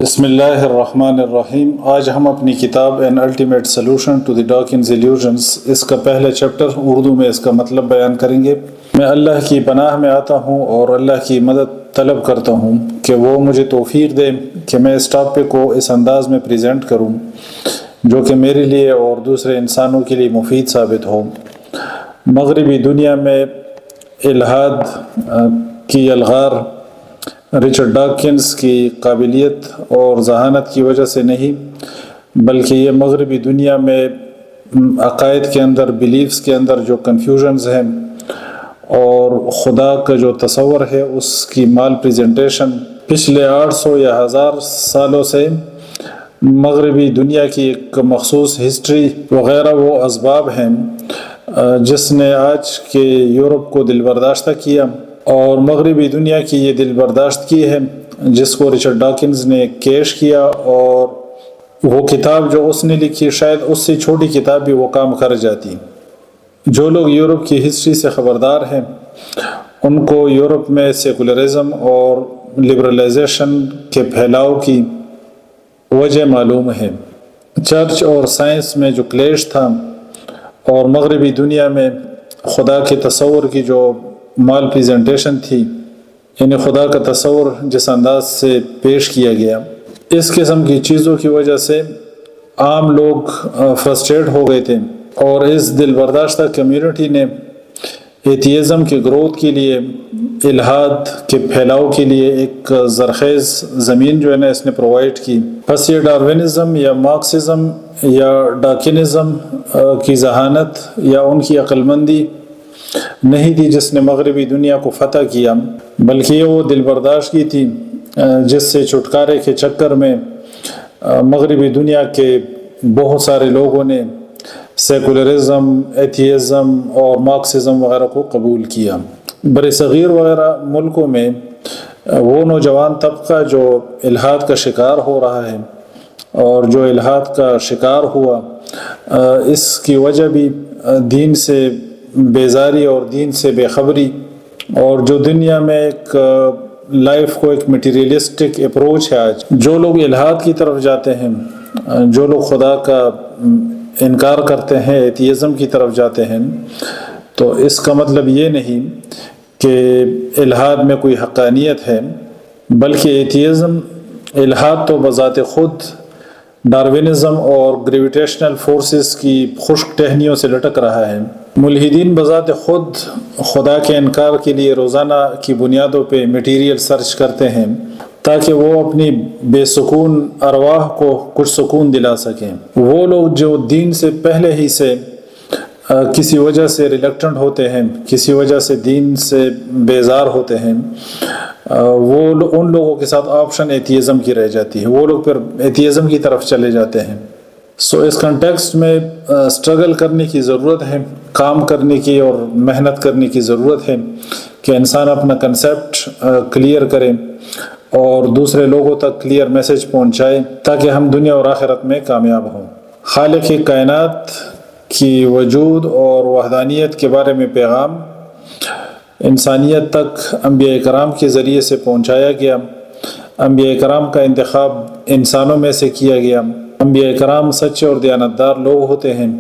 بسم اللہ الرحمن الرحیم۔ آج ہم اپنی کتاب an ultimate solution to the Dawkins illusions اس کا پہلا چیپٹر اردو میں اس کا مطلب بیان کریں گے۔ میں اللہ کی پناہ میں آتا ہوں اور اللہ کی مدد طلب کرتا ہوں کہ وہ مجھے توفیق دے کہ میں اس ٹاپک کو اس انداز میں پریزنٹ کروں جو کہ میرے لیے اور دوسرے انسانوں کے لیے مفید ثابت ہو۔ مغربی دنیا میں الحاد کی الغار رچرڈ ڈاکنز کی قابلیت اور ذہانت کی وجہ سے نہیں، بلکہ یہ مغربی دنیا میں عقائد کے اندر، بیلیفز کے اندر جو کنفیوژنز ہیں اور خدا کا جو تصور ہے اس کی مال پریزنٹیشن پچھلے 800 یا 1000 سالوں سے مغربی دنیا کی ایک مخصوص ہسٹری وغیرہ وہ اسباب ہیں جس نے آج کے یورپ کو دل برداشتہ کیا، اور مغربی دنیا کی یہ دل برداشت کی ہے جس کو رچرڈ ڈاکنز نے کیش کیا، اور وہ کتاب جو اس نے لکھی شاید اس سے چھوٹی کتاب بھی وہ کام کر جاتی۔ جو لوگ یورپ کی ہسٹری سے خبردار ہیں ان کو یورپ میں سیکولرزم اور لبرلائزیشن کے پھیلاؤ کی وجہ معلوم ہے۔ چرچ اور سائنس میں جو کلیش تھا اور مغربی دنیا میں خدا کے تصور کی جو مال پریزنٹیشن تھی، یعنی خدا کا تصور جس انداز سے پیش کیا گیا، اس قسم کی چیزوں کی وجہ سے عام لوگ فرسٹریٹ ہو گئے تھے، اور اس دل برداشتہ کمیونٹی نے ایتھیزم کی گروتھ کے لیے، الحاد کے پھیلاؤ کے لیے ایک زرخیز زمین جو ہے نا اس نے پرووائڈ کی۔ بس یہ ڈارونزم یا مارکسزم یا ڈاکنزم کی ذہانت یا ان کی عقل مندی نہیں تھی جس نے مغربی دنیا کو فتح کیا، بلکہ یہ وہ دل برداشتگی تھی جس سے چھٹکارے کے چکر میں مغربی دنیا کے بہت سارے لوگوں نے سیکولرزم، ایتھیزم اور مارکسزم وغیرہ کو قبول کیا۔ برصغیر وغیرہ ملکوں میں وہ نوجوان طبقہ جو الحاد کا شکار ہو رہا ہے اور جو الحاد کا شکار ہوا، اس کی وجہ بھی دین سے بیزاری اور دین سے بے خبری، اور جو دنیا میں ایک لائف کو ایک میٹیریلسٹک اپروچ ہے۔ آج جو لوگ الحاد کی طرف جاتے ہیں، جو لوگ خدا کا انکار کرتے ہیں، ایتھیزم کی طرف جاتے ہیں، تو اس کا مطلب یہ نہیں کہ الحاد میں کوئی حقانیت ہے، بلکہ ایتھیزم، الحاد تو بذات خود ڈارونزم اور گریویٹیشنل فورسز کی خشک ٹہنیوں سے لٹک رہا ہے۔ ملحدین بذات خود خدا کے انکار کے لیے روزانہ کی بنیادوں پہ میٹیریل سرچ کرتے ہیں تاکہ وہ اپنی بے سکون ارواح کو کچھ سکون دلا سکیں۔ وہ لوگ جو دین سے پہلے ہی سے کسی وجہ سے ریلیکٹنٹ ہوتے ہیں، کسی وجہ سے دین سے بیزار ہوتے ہیں، وہ ان لوگوں کے ساتھ آپشن ایتھیزم کی رہ جاتی ہے، وہ لوگ پھر ایتھیزم کی طرف چلے جاتے ہیں۔ اس کنٹیکسٹ میں اسٹرگل کرنے کی ضرورت ہے، کام کرنے کی اور محنت کرنے کی ضرورت ہے کہ انسان اپنا کنسیپٹ کلیئر کرے اور دوسرے لوگوں تک کلیئر میسج پہنچائے تاکہ ہم دنیا اور آخرت میں کامیاب ہوں۔ خالق کائنات کی وجود اور وحدانیت کے بارے میں پیغام انسانیت تک انبیاء کرام کے ذریعے سے پہنچایا گیا۔ انبیاء کرام کا انتخاب انسانوں میں سے کیا گیا۔ انبیاء کرام سچے اور دیانتدار لوگ ہوتے ہیں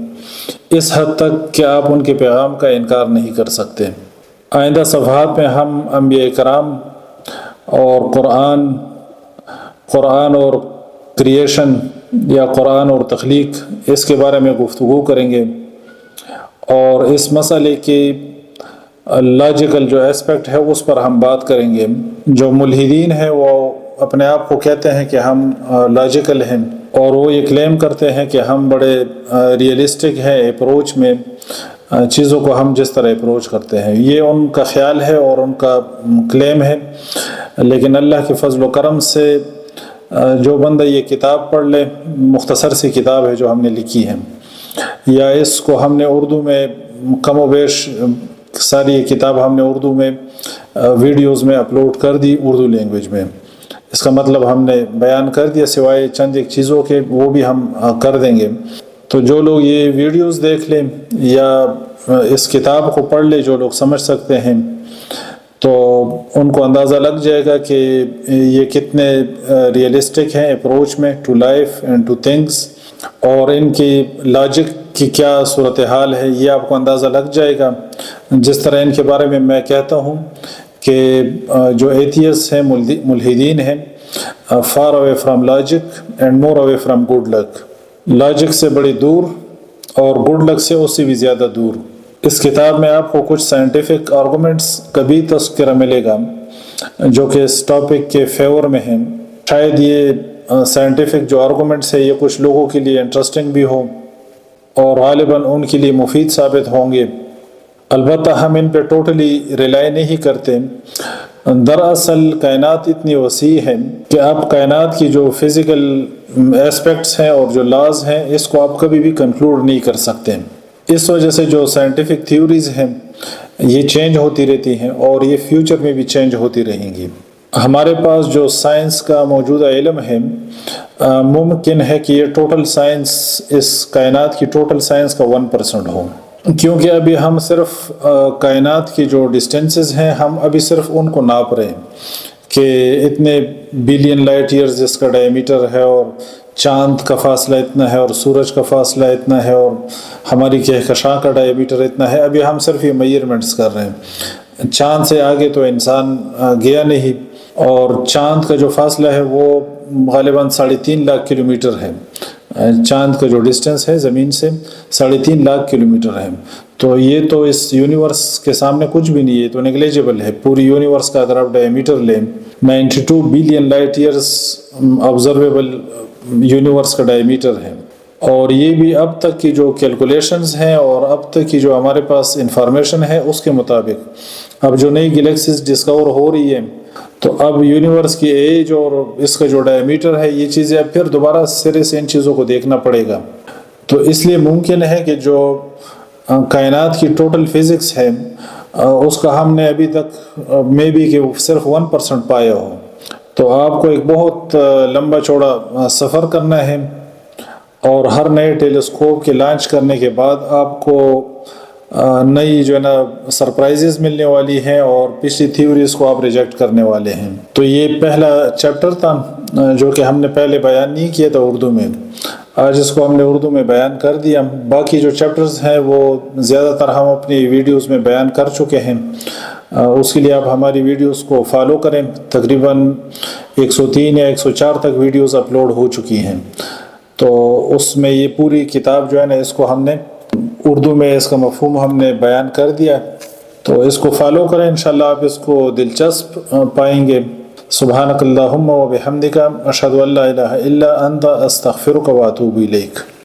اس حد تک کہ آپ ان کے پیغام کا انکار نہیں کر سکتے۔ آئندہ صفحات میں ہم انبیاء کرام اور قرآن اور کریشن یا قرآن اور تخلیق، اس کے بارے میں گفتگو کریں گے، اور اس مسئلے کی لاجیکل جو اسپیکٹ ہے اس پر ہم بات کریں گے۔ جو ملحدین ہیں وہ اپنے آپ کو کہتے ہیں کہ ہم لاجیکل ہیں، اور وہ یہ کلیم کرتے ہیں کہ ہم بڑے ریئلسٹک ہیں اپروچ میں، چیزوں کو ہم جس طرح اپروچ کرتے ہیں، یہ ان کا خیال ہے اور ان کا کلیم ہے۔ لیکن اللہ کے فضل و کرم سے جو بندہ یہ کتاب پڑھ لے، مختصر سی کتاب ہے جو ہم نے لکھی ہے، یا اس کو ہم نے اردو میں کم و بیش ساری یہ کتاب ہم نے اردو میں ویڈیوز میں اپلوڈ کر دی، اردو لینگویج میں، اس کا مطلب ہم نے بیان کر دیا، سوائے چند ایک چیزوں کے وہ بھی ہم کر دیں گے۔ تو جو لوگ یہ ویڈیوز دیکھ لیں یا اس کتاب کو پڑھ لیں، جو لوگ سمجھ سکتے ہیں، تو ان کو اندازہ لگ جائے گا کہ یہ کتنے ریئلسٹک ہیں اپروچ میں to life and to things, اور ان کی لاجک کی کیا صورتحال ہے یہ آپ کو اندازہ لگ جائے گا. جس طرح ان کے بارے میں میں کہتا ہوں کہ جو ایتھیس ہیں، ملحدین ہیں، far away from logic and more away from good luck, logic سے بڑی دور اور گڈ لک سے اس سے بھی زیادہ دور. اس کتاب میں آپ کو کچھ سائنٹیفک آرگومنٹس کا بھی تذکرہ ملے گا جو کہ اس ٹاپک کے فیور میں ہیں. شاید یہ سائنٹیفک جو آرگومنٹس ہے یہ کچھ لوگوں کے لیے انٹرسٹنگ بھی ہو اور غالباً ان کے لیے مفید ثابت ہوں گے. البتہ ہم ان پہ ٹوٹلی ریلائی نہیں کرتے. دراصل کائنات اتنی وسیع ہے کہ آپ کائنات کی جو فزیکل ایسپیکٹس ہیں اور جو لاز ہیں اس کو آپ کبھی بھی کنکلوڈ نہیں کر سکتے. اس وجہ سے جو سائنٹیفک تھیوریز ہیں یہ چینج ہوتی رہتی ہیں اور یہ فیوچر میں بھی چینج ہوتی رہیں گی. ہمارے پاس جو سائنس کا موجودہ علم ہے ممکن ہے کہ یہ ٹوٹل سائنس اس کائنات کی ٹوٹل سائنس کا 1% ہو، کیونکہ ابھی ہم صرف کائنات کی جو ڈسٹینسز ہیں ہم ابھی صرف ان کو ناپ رہے ہیں کہ اتنے بلین لائٹ ایئرز اس کا ڈائیمیٹر ہے اور چاند کا فاصلہ اتنا ہے اور سورج کا فاصلہ اتنا ہے اور ہماری کہکشاں کا ڈائیمیٹر اتنا ہے. ابھی ہم صرف یہ میئرمنٹس کر رہے ہیں. چاند سے آگے تو انسان گیا نہیں، اور چاند کا جو فاصلہ ہے وہ غالباً 3.5 لاکھ کلومیٹر ہے. چاند کا جو ڈسٹینس ہے زمین سے 3.5 لاکھ کلومیٹر ہے. تو یہ تو اس یونیورس کے سامنے کچھ بھی نہیں ہے، تو نیگلیجبل ہے. پوری یونیورس کا اگر آپ ڈائیمیٹر لیں 92 billion light years observable universe کا ڈائیمیٹر ہے. اور یہ بھی اب تک کی جو کیلکولیشنز ہیں اور اب تک کی جو ہمارے پاس انفارمیشن ہے اس کے مطابق اب جو نئی گلیکسیز ڈسکور ہو رہی ہے تو اب یونیورس کی ایج اور اس کا جو ڈائیمیٹر ہے یہ چیزیں اب پھر دوبارہ سرے سے ان چیزوں کو دیکھنا پڑے گا. تو اس لیے ممکن ہے کہ جو کائنات کی ٹوٹل فزکس ہے اس کا ہم نے ابھی تک مے بی کہ صرف 1% پایا ہو. تو آپ کو ایک بہت لمبا چوڑا سفر کرنا ہے، اور ہر نئے ٹیلیسکوپ کے لانچ کرنے کے بعد آپ کو نئی جو ہے نا سرپرائزز ملنے والی ہیں اور پچھلی تھیوریز کو آپ ریجیکٹ کرنے والے ہیں. تو یہ پہلا چیپٹر تھا جو کہ ہم نے پہلے بیان نہیں کیا تھا اردو میں، آج اس کو ہم نے اردو میں بیان کر دیا. باقی جو چیپٹرز ہیں وہ زیادہ تر ہم اپنی ویڈیوز میں بیان کر چکے ہیں. اس کے لیے آپ ہماری ویڈیوز کو فالو کریں. تقریباً 103 یا 104 تک ویڈیوز اپلوڈ ہو چکی ہیں. تو اس میں یہ پوری کتاب جو ہے نا اس کو ہم نے اردو میں اس کا مفہوم ہم نے بیان کر دیا. تو اس کو فالو کریں، انشاءاللہ آپ اس کو دلچسپ پائیں گے. سبحانک اللہم و بحمدک اشہد ان لا الہ الا انت استغفرک و اتوب الیک.